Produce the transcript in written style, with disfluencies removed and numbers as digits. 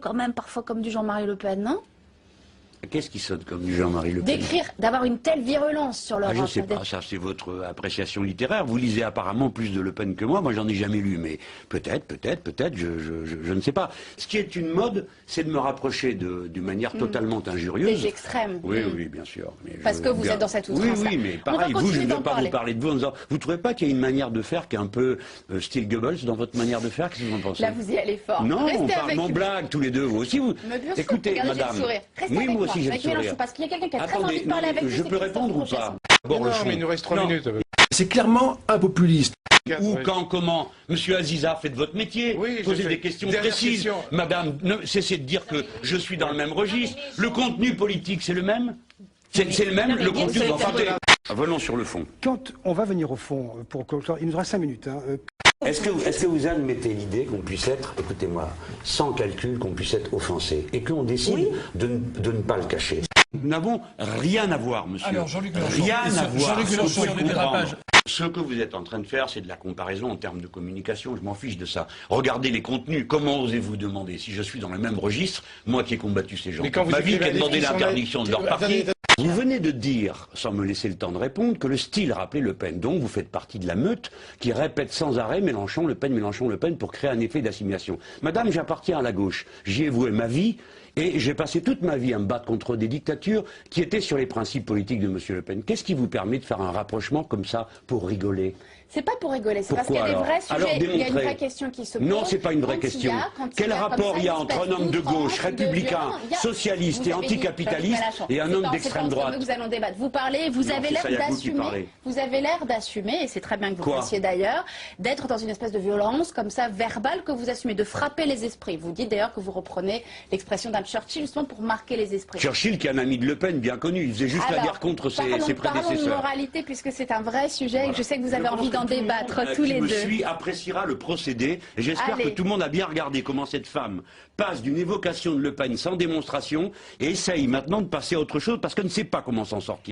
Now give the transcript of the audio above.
quand même parfois comme du Jean-Marie Le Pen, non? Qu'est-ce qui sonne comme du Jean-Marie Le Pen? D'écrire, d'avoir une telle virulence sur l'Europe. Je ne sais pas, ça c'est votre appréciation littéraire. Vous lisez apparemment plus de Le Pen que moi j'en ai jamais lu, mais peut-être, je ne sais pas. Ce qui est une mode, c'est de me rapprocher d'une manière totalement injurieuse. Des extrêmes. Oui, oui, bien sûr. Mais parce que vous êtes dans cette outrance. Oui, mais pareil, vous, je ne veux pas vous parler de vous en disant, vous ne trouvez pas qu'il y a une manière de faire qui est un peu style Goebbels dans votre manière de faire? Qu'est-ce que vous en pensez? Là, vous y allez fort. Non, Restez on parle en avec blague tous les deux, vous aussi. Vous... Écoutez, madame. Oui, moi aussi j'ai le sourire. Parce qu'il y a quelqu'un qui a très envie de parler avec vous. Je peux répondre ou pas? Non, mais il nous reste 3 minutes. C'est clairement un populiste. Ou quand, comment, Monsieur Aziza, faites votre métier, posez des questions précises. Madame, cessez de dire que je suis dans le même registre. Le contenu politique, c'est le même? C'est le même, le contenu. Venons sur le fond. Quand on va venir au fond, pour conclure, il nous reste 5 minutes. Est-ce que vous admettez l'idée qu'on puisse être, écoutez-moi, sans calcul, qu'on puisse être offensé et qu'on décide de ne pas le cacher? Nous n'avons rien à voir, monsieur. Alors, Jean-Luc Mélenchon, rien à voir. Jean-Luc Mélenchon, sur les dérapages. Ce que vous êtes en train de faire, c'est de la comparaison en termes de communication. Je m'en fiche de ça. Regardez les contenus. Comment osez-vous demander si je suis dans le même registre, moi qui ai combattu ces gens? Ma vie qui a demandé l'interdiction de leur parti. Vous venez de dire, sans me laisser le temps de répondre, que le style rappelait Le Pen. Donc vous faites partie de la meute qui répète sans arrêt Mélenchon, Le Pen, Mélenchon, Le Pen pour créer un effet d'assimilation. Madame, j'appartiens à la gauche. J'y ai voué ma vie et j'ai passé toute ma vie à me battre contre des dictatures qui étaient sur les principes politiques de M. Le Pen. Qu'est-ce qui vous permet de faire un rapprochement comme ça pour rigoler? C'est pas pour rigoler, c'est parce qu'il y a des vrais sujets, il y a une vraie question qui se pose. Non, c'est pas une vraie question. Quel rapport il y a entre un homme de gauche, républicain, socialiste et anticapitaliste et un homme d'extrême droite? Nous allons débattre. Vous parlez, vous avez l'air d'assumer, vous avez l'air d'assumer, et c'est très bien que vous fassiez d'ailleurs, d'être dans une espèce de violence comme ça, verbale, que vous assumez, de frapper les esprits. Vous dites d'ailleurs que vous reprenez l'expression d'un Churchill justement pour marquer les esprits. Churchill qui est un ami de Le Pen bien connu, il faisait juste la guerre contre ses prédécesseurs. Parlons de moralité puisque c'est un vrai sujet et que je sais que vous avez envie d'en débattre tous les deux. Qui me suit appréciera le procédé et j'espère que tout le monde a bien regardé comment cette femme passe d'une évocation de Le Pen sans démonstration et essaye maintenant de passer à autre chose parce qu'elle ne sait pas comment s'en sortir.